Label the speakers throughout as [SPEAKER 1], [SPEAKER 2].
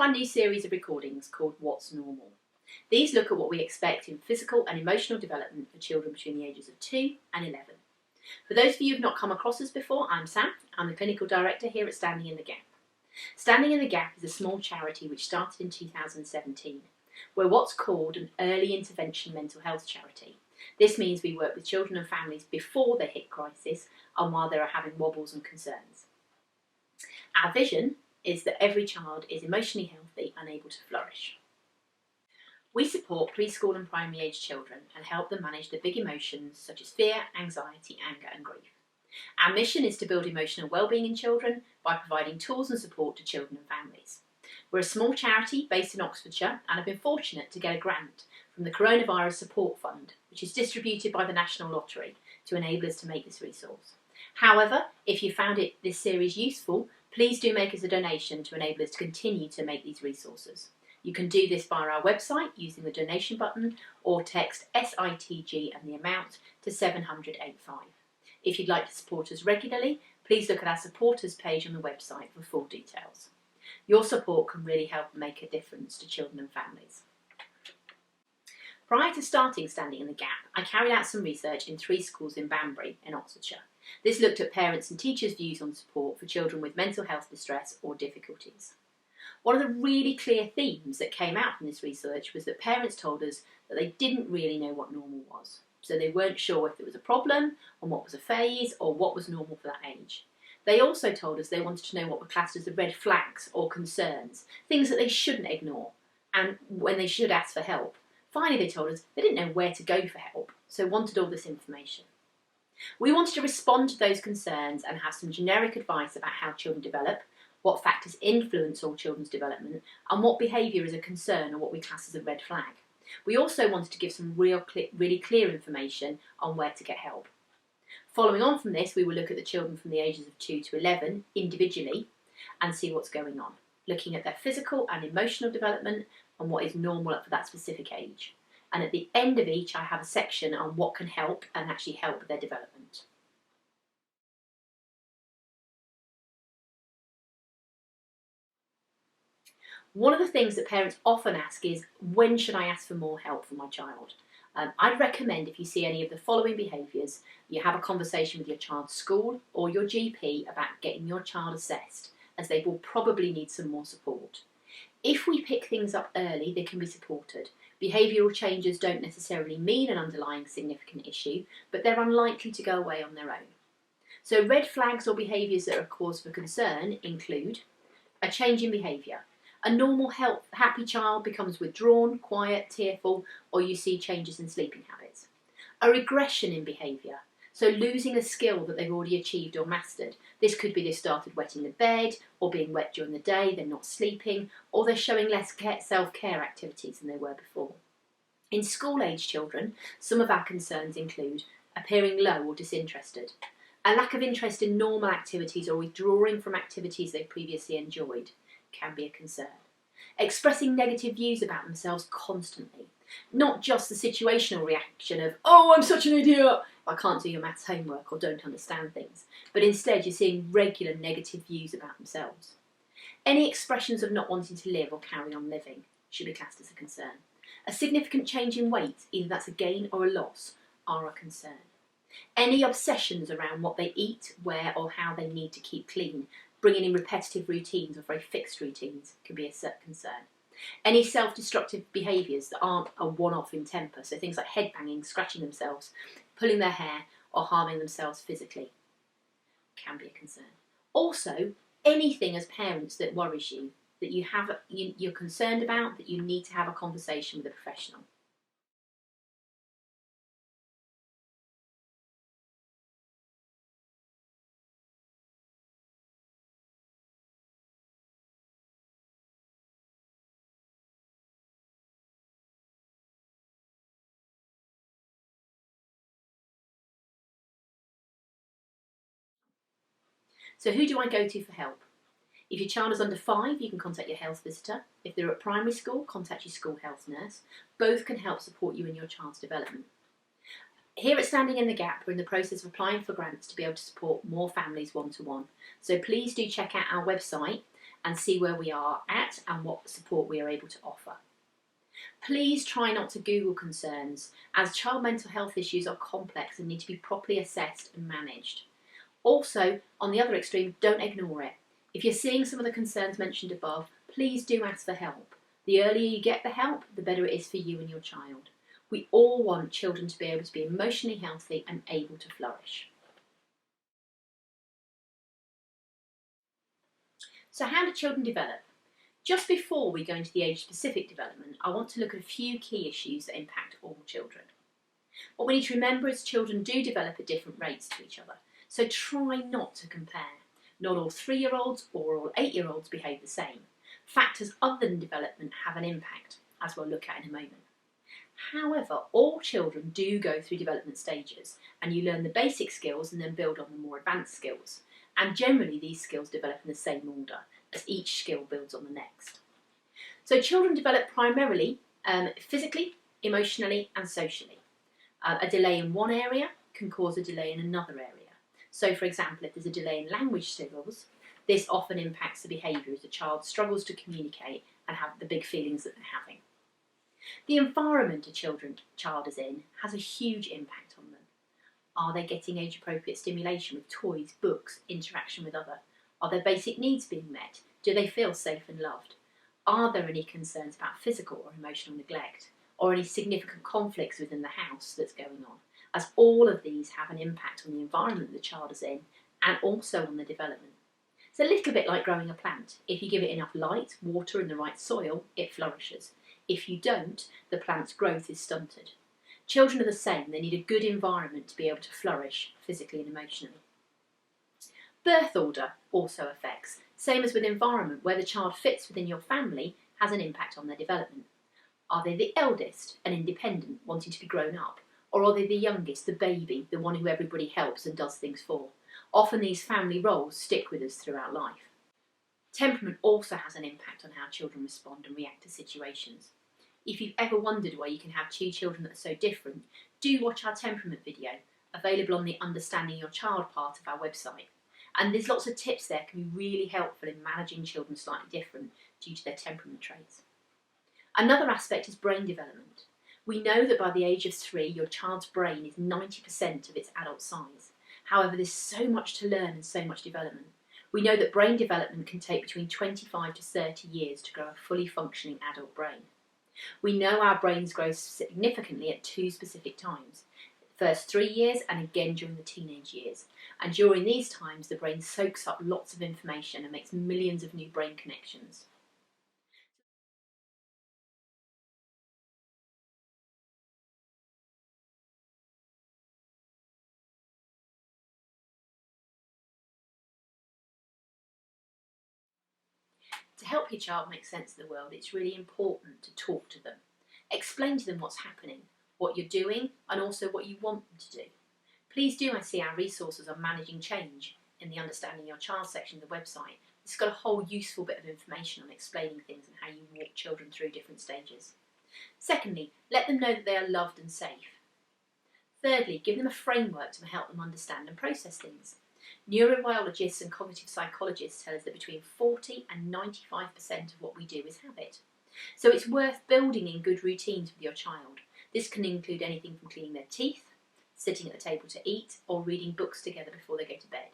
[SPEAKER 1] our new series of recordings called What's Normal. These look at what we expect in physical and emotional development for children between the ages of 2 and 11. For those of you who have not come across us before, I'm Sam. I'm the Clinical Director here at Standing in the Gap. Standing in the Gap is a small charity which started in 2017. We're what's called an early intervention mental health charity. This means we work with children and families before they hit crisis and while they are having wobbles and concerns. Our vision is that every child is emotionally healthy and able to flourish. We support preschool and primary age children and help them manage the big emotions such as fear, anxiety, anger and grief. Our mission is to build emotional well-being in children by providing tools and support to children and families. We're a small charity based in Oxfordshire and have been fortunate to get a grant from the Coronavirus Support Fund, which is distributed by the National Lottery to enable us to make this resource. However, if you found this series useful, please do make us a donation to enable us to continue to make these resources. You can do this via our website using the donation button or text SITG and the amount to 70085. If you'd like to support us regularly, please look at our supporters page on the website for full details. Your support can really help make a difference to children and families. Prior to starting Standing in the Gap, I carried out some research in 3 schools in Banbury in Oxfordshire. This looked at parents' and teachers' views on support for children with mental health distress or difficulties. One of the really clear themes that came out from this research was that parents told us that they didn't really know what normal was. So they weren't sure if it was a problem, or what was a phase, or what was normal for that age. They also told us they wanted to know what were classed as the red flags or concerns, things that they shouldn't ignore, and when they should ask for help. Finally, they told us they didn't know where to go for help, so wanted all this information. We wanted to respond to those concerns and have some generic advice about how children develop, what factors influence all children's development, and what behaviour is a concern or what we class as a red flag. We also wanted to give some really clear information on where to get help. Following on from this, we will look at the children from the ages of 2 to 11 individually and see what's going on, looking at their physical and emotional development and what is normal for that specific age. And at the end of each, I have a section on what can help and actually help with their development. One of the things that parents often ask is, when should I ask for more help for my child? I'd recommend if you see any of the following behaviours, you have a conversation with your child's school or your GP about getting your child assessed, as they will probably need some more support. If we pick things up early, they can be supported. Behavioural changes don't necessarily mean an underlying significant issue, but they're unlikely to go away on their own. So red flags or behaviours that are cause for concern include a change in behaviour. A normal, happy child becomes withdrawn, quiet, tearful, or you see changes in sleeping habits. A regression in behaviour, so losing a skill that they've already achieved or mastered. This could be they started wetting the bed, or being wet during the day, they're not sleeping, or they're showing less self-care activities than they were before. In school-age children, some of our concerns include appearing low or disinterested, a lack of interest in normal activities or withdrawing from activities they've previously enjoyed can be a concern. Expressing negative views about themselves constantly, not just the situational reaction of, oh, I'm such an idiot, I can't do your maths homework or don't understand things, but instead you're seeing regular negative views about themselves. Any expressions of not wanting to live or carry on living should be classed as a concern. A significant change in weight, either that's a gain or a loss, are a concern. Any obsessions around what they eat, where or how they need to keep clean, bringing in repetitive routines or very fixed routines can be a concern. Any self-destructive behaviours that aren't a one-off in temper, so things like headbanging, scratching themselves, pulling their hair or harming themselves physically, can be a concern. Also, anything as parents that worries you, that you're concerned about, that you need to have a conversation with a professional. So who do I go to for help? If your child is under 5, you can contact your health visitor. If they're at primary school, contact your school health nurse. Both can help support you in your child's development. Here at Standing in the Gap, we're in the process of applying for grants to be able to support more families one-to-one. So please do check out our website and see where we are at and what support we are able to offer. Please try not to Google concerns, as child mental health issues are complex and need to be properly assessed and managed. Also, on the other extreme, don't ignore it. If you're seeing some of the concerns mentioned above, please do ask for help. The earlier you get the help, the better it is for you and your child. We all want children to be able to be emotionally healthy and able to flourish. So how do children develop? Just before we go into the age-specific development, I want to look at a few key issues that impact all children. What we need to remember is children do develop at different rates to each other, so try not to compare. Not all 3-year-olds or all 8-year-olds behave the same. Factors other than development have an impact, as we'll look at in a moment. However, all children do go through development stages, and you learn the basic skills and then build on the more advanced skills. And generally these skills develop in the same order, as each skill builds on the next. So children develop primarily physically, emotionally and socially. A delay in one area can cause a delay in another area. So for example, if there's a delay in language skills, this often impacts the behaviour as the child struggles to communicate and have the big feelings that they're having. The environment a child is in has a huge impact on them. Are they getting age-appropriate stimulation with toys, books, interaction with others? Are their basic needs being met? Do they feel safe and loved? Are there any concerns about physical or emotional neglect? Or any significant conflicts within the house that's going on? As all of these have an impact on the environment the child is in and also on the development. It's a little bit like growing a plant. If you give it enough light, water and the right soil, it flourishes. If you don't, the plant's growth is stunted. Children are the same. They need a good environment to be able to flourish physically and emotionally. Birth order also affects, same as with environment, where the child fits within your family has an impact on their development. Are they the eldest and independent, wanting to be grown up? Or are they the youngest, the baby, the one who everybody helps and does things for? Often these family roles stick with us throughout life. Temperament also has an impact on how children respond and react to situations. If you've ever wondered why you can have two children that are so different, do watch our temperament video, available on the Understanding Your Child part of our website. And there's lots of tips there that can be really helpful in managing children slightly different due to their temperament traits. Another aspect is brain development. We know that by the age of 3, your child's brain is 90% of its adult size. However, there's so much to learn and so much development. We know that brain development can take between 25 to 30 years to grow a fully functioning adult brain. We know our brains grow significantly at 2 specific times. First 3 years and again during the teenage years. And during these times, the brain soaks up lots of information and makes millions of new brain connections. To help your child make sense of the world, it's really important to talk to them. Explain to them what's happening, what you're doing, and also what you want them to do. Please do see our resources on managing change in the Understanding Your Child section of the website. It's got a whole useful bit of information on explaining things and how you walk children through different stages. Secondly, let them know that they are loved and safe. Thirdly, give them a framework to help them understand and process things. Neurobiologists and cognitive psychologists tell us that between 40 and 95% of what we do is habit. So it's worth building in good routines with your child. This can include anything from cleaning their teeth, sitting at the table to eat, or reading books together before they go to bed.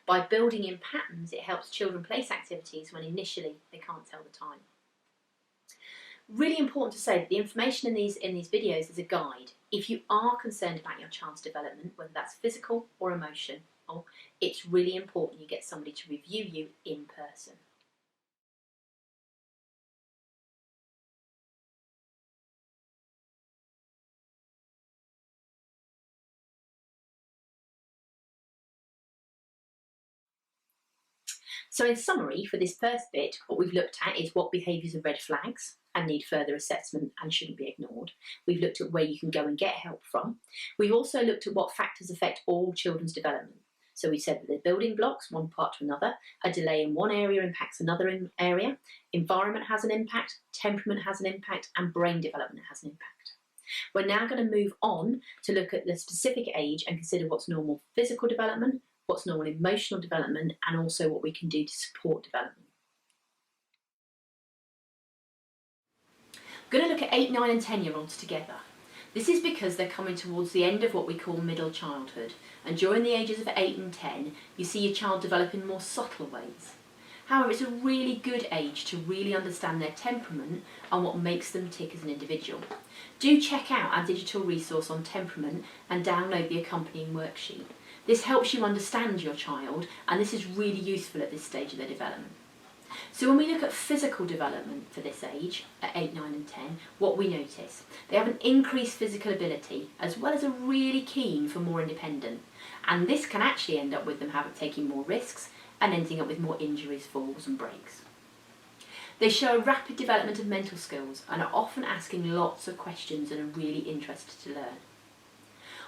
[SPEAKER 1] By building in patterns, it helps children place activities when initially they can't tell the time. Really important to say that the information in these videos is a guide. If you are concerned about your child's development, whether that's physical or emotional, it's really important you get somebody to review you in person. So in summary, for this first bit, what we've looked at is what behaviours are red flags and need further assessment and shouldn't be ignored. We've looked at where you can go and get help from. We've also looked at what factors affect all children's development. So we said that they're building blocks, one part to another. A delay in one area impacts another area. Environment has an impact, temperament has an impact, and brain development has an impact. We're now going to move on to look at the specific age and consider what's normal physical development, what's normal emotional development, and also what we can do to support development. We're going to look at 8, 9 and 10-year-olds together. This is because they're coming towards the end of what we call middle childhood, and during the ages of 8 and 10 you see your child develop in more subtle ways. However, it's a really good age to really understand their temperament and what makes them tick as an individual. Do check out our digital resource on temperament and download the accompanying worksheet. This helps you understand your child, and this is really useful at this stage of their development. So when we look at physical development for this age, at 8, 9 and 10, what we notice, they have an increased physical ability as well as a really keen for more independent. And this can actually end up with them taking more risks and ending up with more injuries, falls and breaks. They show a rapid development of mental skills and are often asking lots of questions and are really interested to learn.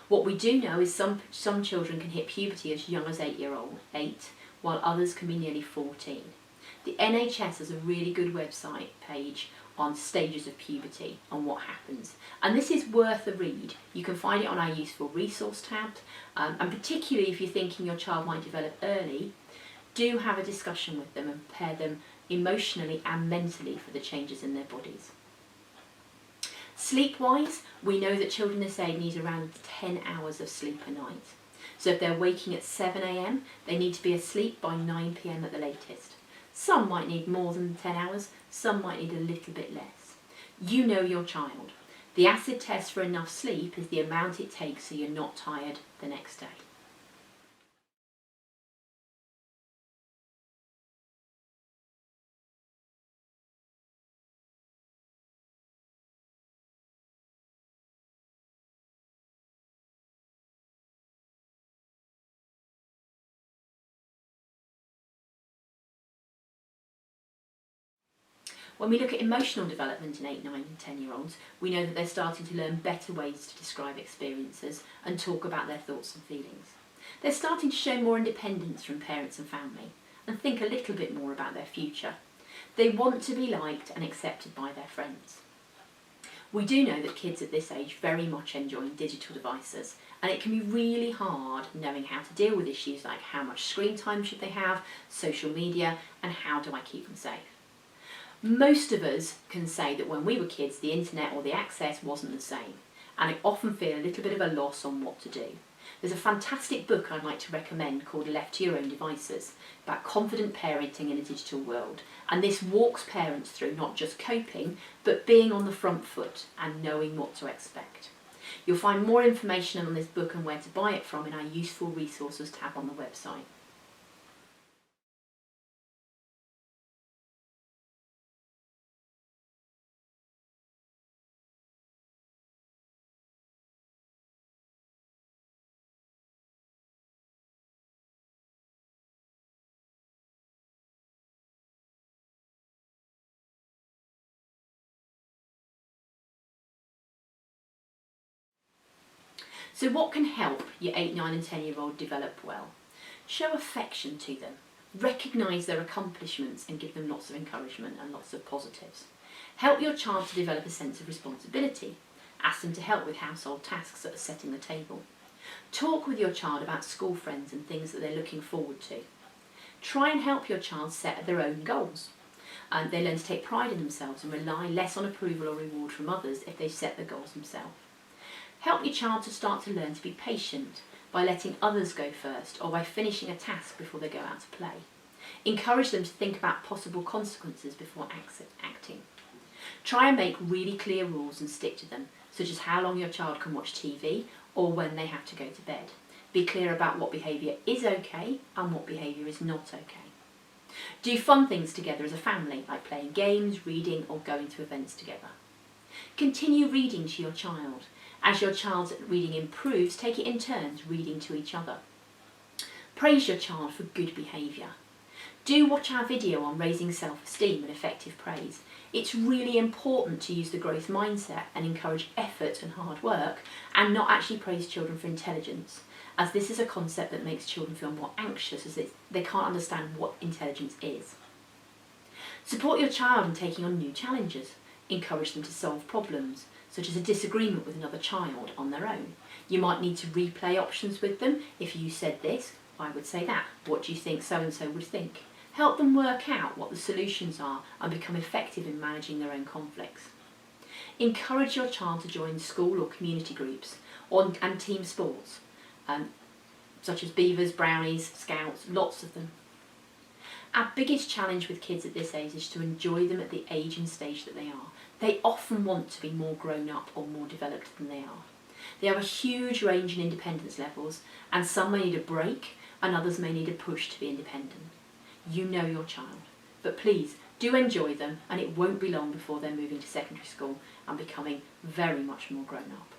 [SPEAKER 1] What we do know is some children can hit puberty as young as 8, while others can be nearly 14. The NHS has a really good website page on stages of puberty and what happens. And this is worth a read. You can find it on our useful resource tab, and particularly if you're thinking your child might develop early, do have a discussion with them and prepare them emotionally and mentally for the changes in their bodies. Sleep-wise, we know that children this age need around 10 hours of sleep a night. So if they're waking at 7 AM, they need to be asleep by 9 PM at the latest. Some might need more than 10 hours, some might need a little bit less. You know your child. The acid test for enough sleep is the amount it takes so you're not tired the next day. When we look at emotional development in 8, 9 and 10-year-olds, we know that they're starting to learn better ways to describe experiences and talk about their thoughts and feelings. They're starting to show more independence from parents and family and think a little bit more about their future. They want to be liked and accepted by their friends. We do know that kids at this age very much enjoy digital devices, and it can be really hard knowing how to deal with issues like how much screen time should they have, social media, and how do I keep them safe. Most of us can say that when we were kids, the internet or the access wasn't the same, and I often feel a little bit of a loss on what to do. There's a fantastic book I'd like to recommend called Left to Your Own Devices, about confident parenting in a digital world, and this walks parents through not just coping, but being on the front foot and knowing what to expect. You'll find more information on this book and where to buy it from in our useful resources tab on the website. So what can help your 8, 9 and 10-year-old develop well? Show affection to them. Recognise their accomplishments and give them lots of encouragement and lots of positives. Help your child to develop a sense of responsibility. Ask them to help with household tasks such as setting the table. Talk with your child about school friends and things that they're looking forward to. Try and help your child set their own goals. They learn to take pride in themselves and rely less on approval or reward from others if they set the goals themselves. Help your child to start to learn to be patient by letting others go first or by finishing a task before they go out to play. Encourage them to think about possible consequences before acting. Try and make really clear rules and stick to them, such as how long your child can watch TV or when they have to go to bed. Be clear about what behaviour is okay and what behaviour is not okay. Do fun things together as a family, like playing games, reading or going to events together. Continue reading to your child. As your child's reading improves, take it in turns, reading to each other. Praise your child for good behaviour. Do watch our video on raising self-esteem and effective praise. It's really important to use the growth mindset and encourage effort and hard work and not actually praise children for intelligence, as this is a concept that makes children feel more anxious as they can't understand what intelligence is. Support your child in taking on new challenges. Encourage them to solve problems, such as a disagreement with another child on their own. You might need to replay options with them. If you said this, I would say that. What do you think so-and-so would think? Help them work out what the solutions are and become effective in managing their own conflicts. Encourage your child to join school or community groups and team sports, such as beavers, brownies, scouts, lots of them. Our biggest challenge with kids at this age is to enjoy them at the age and stage that they are. They often want to be more grown up or more developed than they are. They have a huge range in independence levels, and some may need a break and others may need a push to be independent. You know your child, but please do enjoy them, and it won't be long before they're moving to secondary school and becoming very much more grown up.